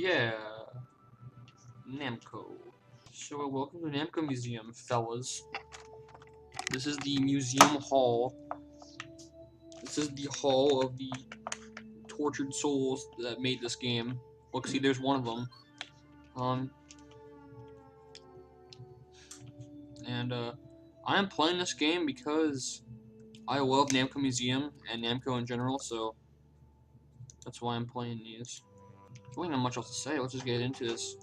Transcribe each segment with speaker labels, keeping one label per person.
Speaker 1: Yeah, Namco. So welcome to Namco Museum, fellas. This is the museum hall. This is the hall of the tortured souls that made this game. Look, see, there's one of them. I am playing this game because I love Namco Museum and Namco in general, so that's why I'm playing these. There's really not much else to say. Let's just get into this.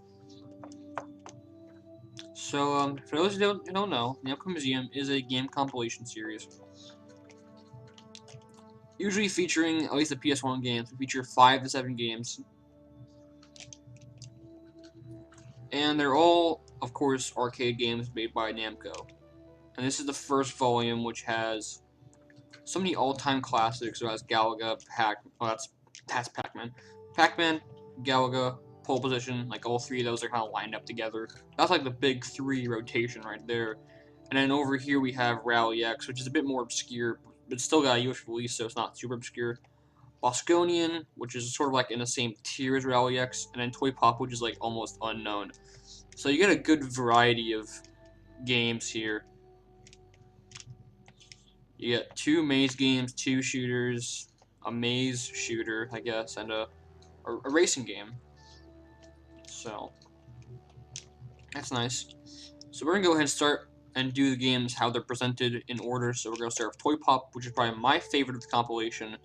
Speaker 1: So, for those who don't know, Namco Museum is a game compilation series. Usually featuring at least the PS1 games. We feature 5 to 7 games. And they're all, of course, arcade games made by Namco. And this is the first volume, which has so many all-time classics. It has Galaga, that's Pac-Man. Pac-Man, Galaga, Pole Position, like all three of those are kind of lined up together. That's like the big 3 rotation right there. And then over here we have Rally X, which is a bit more obscure, but it's still got a US release, so it's not super obscure. Bosconian, which is sort of like in the same tier as Rally X, and then Toypop, which is like almost unknown. So you get a good variety of games here. You get 2 maze games, 2 shooters, a maze shooter, I guess, and a racing game. So that's nice. So we're gonna go ahead and start and do the games how they're presented in order. So we're gonna start with Toypop, which is probably my favorite of the compilation.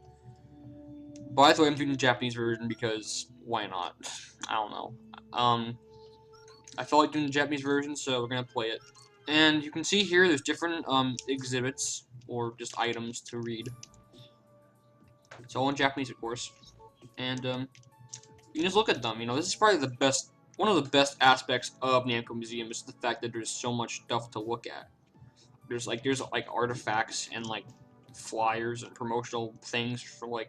Speaker 1: By the way, I'm doing the Japanese version because why not? I don't know. I felt like doing the Japanese version, so we're gonna play it. And you can see here there's different exhibits or just items to read. It's all in Japanese, of course. And you can just look at them. You know, this is probably the best, one of the best aspects of Namco Museum is the fact that there's so much stuff to look at. There's like artifacts and like flyers and promotional things for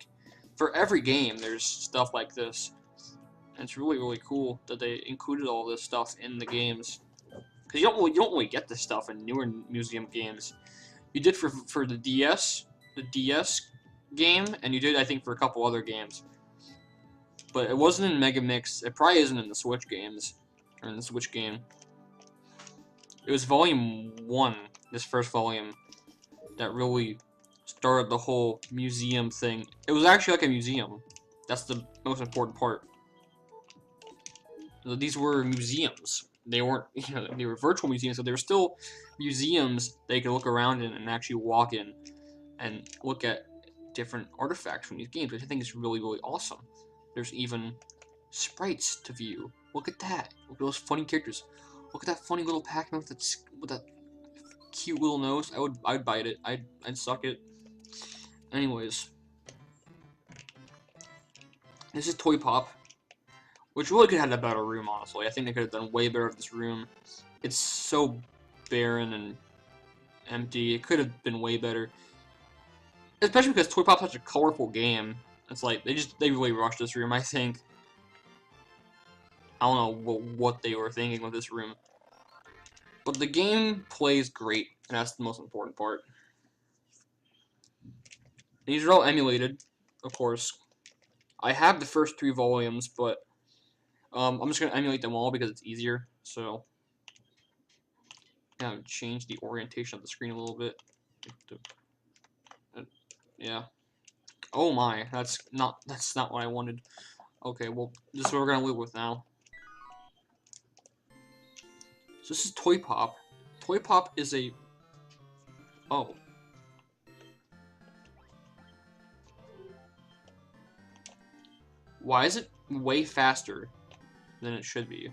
Speaker 1: every game. There's stuff like this. And it's really cool that they included all this stuff in the games. Because you don't really get this stuff in newer museum games. You did for the DS game, and you did I think for a couple other games. But it wasn't in Mega Mix. It probably isn't in the Switch games or in the Switch game. It was Volume 1, this first volume, that really started the whole museum thing. It was actually like a museum. That's the most important part. These were museums. They weren't, they were virtual museums, so they were still museums they could look around in and actually walk in and look at different artifacts from these games, which I think is really awesome. There's even sprites to view. Look at that. Look at those funny characters. Look at that funny little Pac-Man with that cute little nose. I'd bite it. I'd suck it. Anyways, this is Toypop, which really could have had a better room, honestly. I think they could have done way better with this room. It's so barren and empty. It could have been way better. Especially because Toypop's such a colorful game. It's like, they really rushed this room, I think. I don't know what they were thinking with this room. But the game plays great, and that's the most important part. These are all emulated, of course. I have the first 3 volumes, but I'm just going to emulate them all because it's easier. So, kind of change the orientation of the screen a little bit. Yeah. Oh my, that's not what I wanted. Okay, well, this is what we're going to live with now. So this is Toypop. Toypop is a... Oh. Why is it way faster than it should be?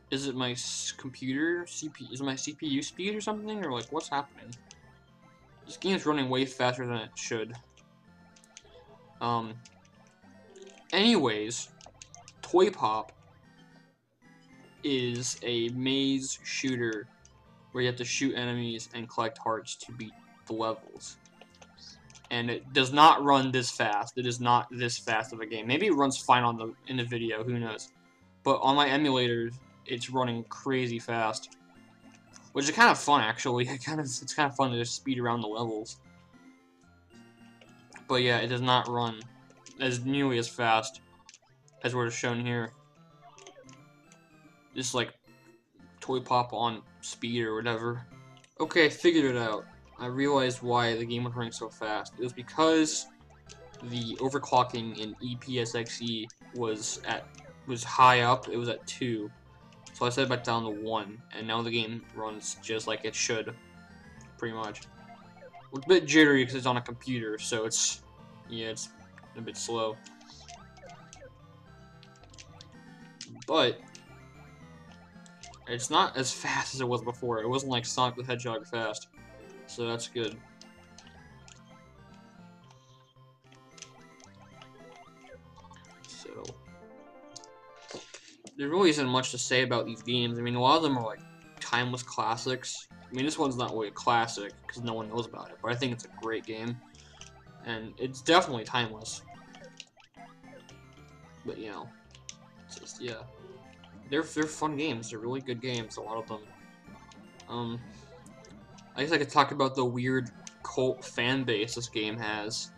Speaker 1: Is it my computer CPU? Is it my CPU speed or something? Or like, what's happening? This game's running way faster than it should. Anyways, Toypop is a maze shooter where you have to shoot enemies and collect hearts to beat the levels. And it does not run this fast. It is not this fast of a game. Maybe it runs fine in the video, who knows. But on my emulators, it's running crazy fast. Which is kind of fun, actually. It's kind of fun to just speed around the levels. But yeah, it does not run as nearly as fast as what is shown here. Just like Toypop on speed or whatever. Okay, I figured it out. I realized why the game was running so fast. It was because the overclocking in EPSXE was high up. It was at 2, so I set it back down to 1, and now the game runs just like it should, pretty much. It's a bit jittery because it's on a computer, so it's a bit slow. But it's not as fast as it was before. It wasn't like Sonic the Hedgehog fast, so that's good. So there really isn't much to say about these games. I mean, a lot of them are like timeless classics. I mean, this one's not really a classic because no one knows about it, but I think it's a great game, and it's definitely timeless. But you know, it's just, yeah, they're fun games. They're really good games. A lot of them. I guess I could talk about the weird cult fan base this game has,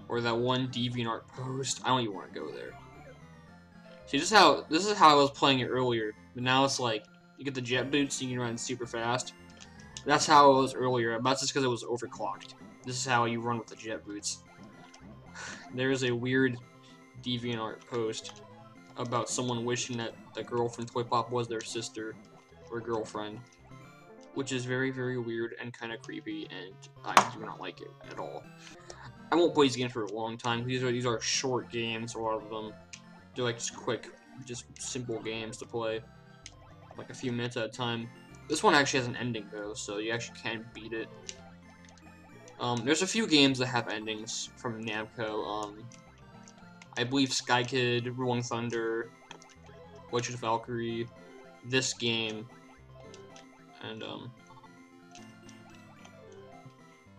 Speaker 1: or that one DeviantArt post. I don't even want to go there. See, this is how I was playing it earlier, but now it's like you get the jet boots and you can run super fast. That's how it was earlier, but that's just because it was overclocked. This is how you run with the jet boots. There's a weird DeviantArt post about someone wishing that the girl from Toypop was their sister or girlfriend, which is very, very weird and kind of creepy, and I do not like it at all. I won't play these games for a long time. These are short games, a lot of them. They're like just quick, just simple games to play, like a few minutes at a time. This one actually has an ending though, so you actually can beat it. There's a few games that have endings from Namco. I believe Sky Kid, Rolling Thunder, Witcher Valkyrie, this game, and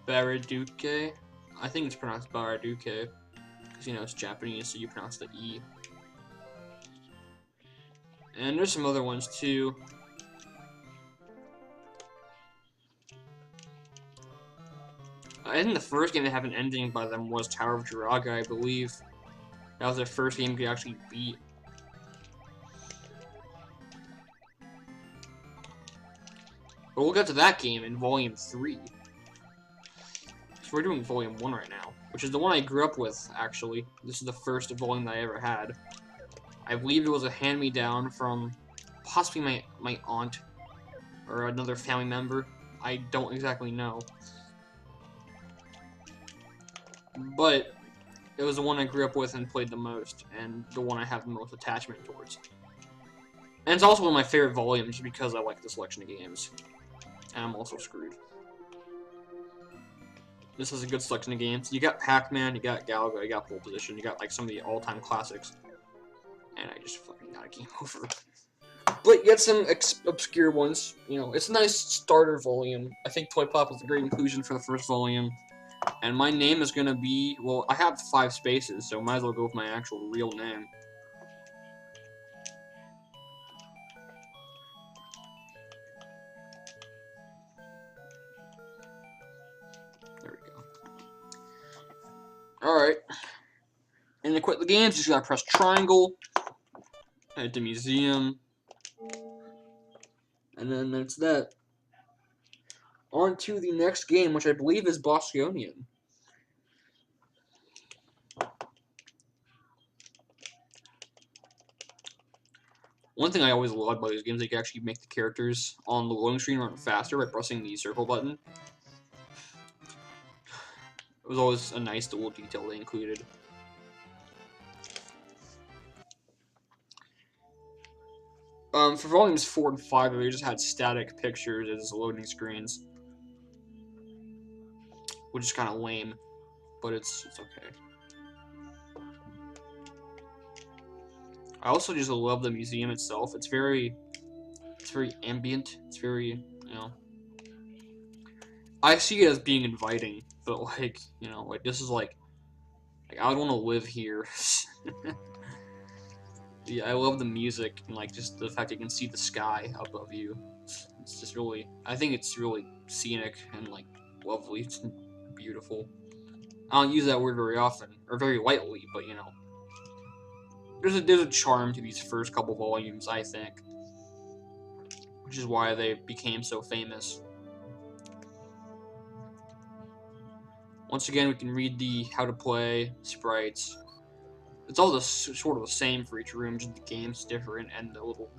Speaker 1: Baraduke. I think it's pronounced Baraduke, because you know it's Japanese, so you pronounce the E. And there's some other ones too. I think the first game to have an ending by them was Tower of Jiraga, I believe. That was their first game you could actually beat. But we'll get to that game in Volume 3. So we're doing Volume 1 right now, which is the one I grew up with, actually. This is the first volume that I ever had. I believe it was a hand-me-down from possibly my aunt or another family member. I don't exactly know. But it was the one I grew up with and played the most, and the one I have the most attachment towards. And it's also one of my favorite volumes because I like the selection of games. And I'm also screwed. This is a good selection of games. You got Pac-Man, you got Galaga, you got Pole Position, you got like some of the all-time classics. And I just fucking got a game over. But you got some obscure ones. You know, it's a nice starter volume. I think Toypop was a great inclusion for the first volume. And my name is gonna be, well, I have 5 spaces, so might as well go with my actual real name. There we go. Alright. And to quit the games, you just gotta press triangle. Head to museum. And then that's that. On to the next game, which I believe is Bosconian. One thing I always love about these games is you can actually make the characters on the loading screen run faster by pressing the circle button. It was always a nice little detail they included. For volumes 4 and 5, they just had static pictures as loading screens, which is kind of lame, but it's okay. I also just love the museum itself. It's very ambient. It's very, you know, I see it as being inviting, but like, you know, like this is like I would want to live here. Yeah, I love the music and like just the fact you can see the sky above you. It's just really, I think it's really scenic and like lovely. It's beautiful. I don't use that word very often or very lightly, but you know, there's a charm to these first couple volumes, I think, which is why they became so famous. Once again, we can read the how to play sprites. It's all sort of the same for each room, just the game's different, and the little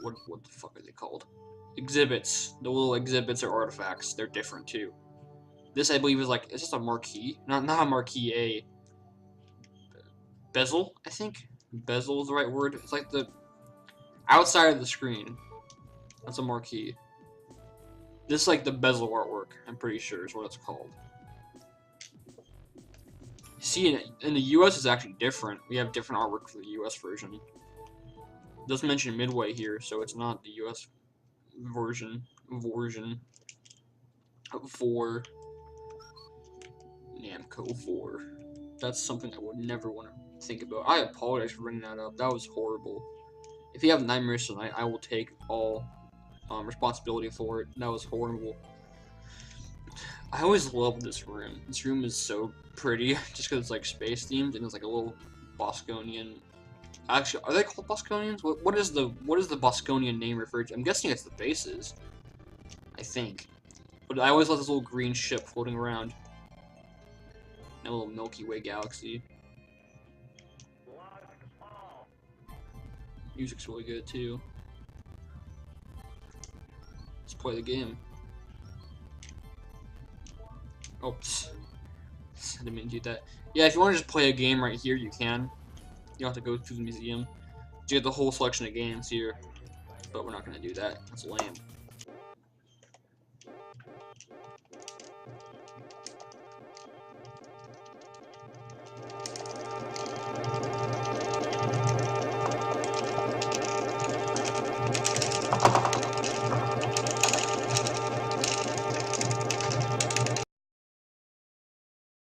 Speaker 1: what the fuck are they called? Exhibits. The little exhibits or artifacts, they're different too. This, I believe, is like, it's just a marquee, not a marquee, a bezel, I think. Bezel is the right word. It's like the outside of the screen. That's a marquee. This is like the bezel artwork, I'm pretty sure is what it's called. See, in the US it's actually different. We have different artwork for the US version. It doesn't mention Midway here, so it's not the US version for Namco 4. That's something I would never want to think about. I apologize for bringing that up. That was horrible. If you have nightmares tonight, I will take all responsibility for it. That was horrible. I always love this room. This room is so pretty, just because it's like space themed and it's like a little Bosconian. Actually, are they called Bosconians? What is the Bosconian name referred to? I'm guessing it's the bases. I think. But I always love this little green ship floating around. A little Milky Way galaxy. Music's really good too. Let's play the game. Oops. I didn't mean to do that. Yeah, if you want to just play a game right here, you can. You don't have to go to the museum. You get the whole selection of games here. But we're not going to do that. That's lame.